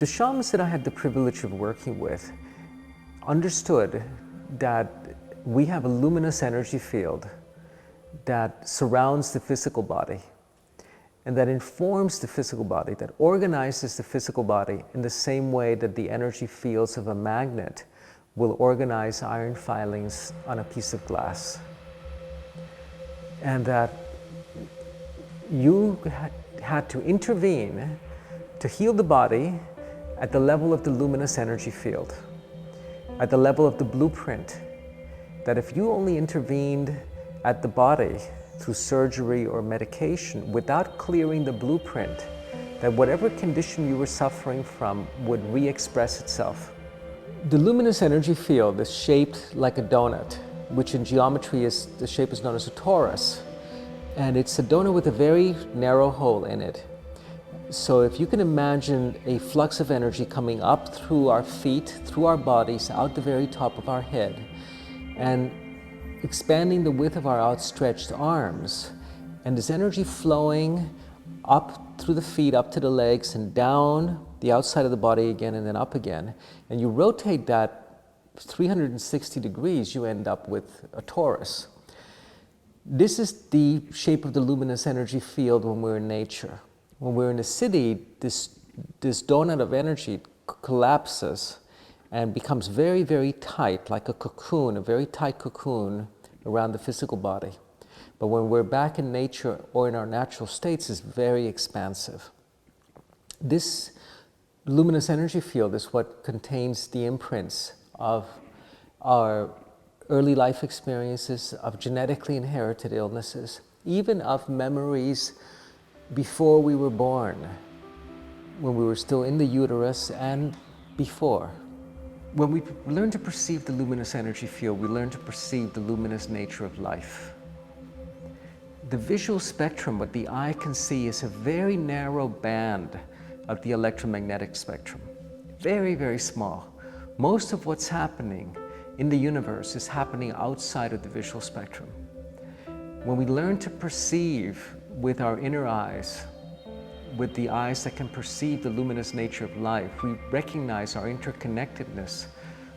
The shamans that I had the privilege of working with understood that we have a luminous energy field that surrounds the physical body and that informs the physical body, that organizes the physical body in the same way that the energy fields of a magnet will organize iron filings on a piece of glass. And that you had to intervene to heal the body at the level of the luminous energy field, at the level of the blueprint, that if you only intervened at the body through surgery or medication without clearing the blueprint, that whatever condition you were suffering from would re-express itself. The luminous energy field is shaped like a donut, which in geometry the shape is known as a torus. And it's a donut with a very narrow hole in it. So if you can imagine a flux of energy coming up through our feet, through our bodies, out the very top of our head, and expanding the width of our outstretched arms, and this energy flowing up through the feet, up to the legs, and down the outside of the body again, and then up again, and you rotate that 360 degrees, you end up with a torus. This is the shape of the luminous energy field when we're in nature. When we're in a city, this donut of energy collapses and becomes very, very tight, like a cocoon, a very tight cocoon around the physical body. But when we're back in nature or in our natural states, it's very expansive. This luminous energy field is what contains the imprints of our early life experiences, of genetically inherited illnesses, even of memories before we were born, when we were still in the uterus and before. When we learn to perceive the luminous energy field, we learn to perceive the luminous nature of life. The visual spectrum, what the eye can see, is a very narrow band of the electromagnetic spectrum. Very, very small. Most of what's happening in the universe is happening outside of the visual spectrum. When we learn to perceive with our inner eyes, with the eyes that can perceive the luminous nature of life, we recognize our interconnectedness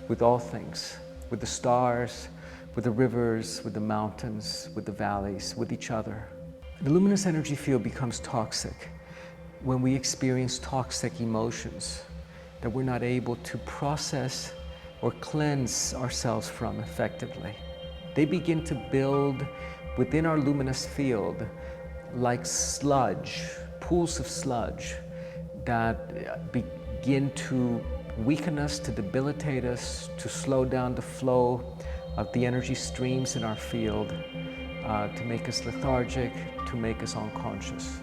with all things, with the stars, with the rivers, with the mountains, with the valleys, with each other. The luminous energy field becomes toxic when we experience toxic emotions that we're not able to process or cleanse ourselves from effectively. They begin to build within our luminous field like sludge, pools of sludge that begin to weaken us, to debilitate us, to slow down the flow of the energy streams in our field, to make us lethargic, to make us unconscious.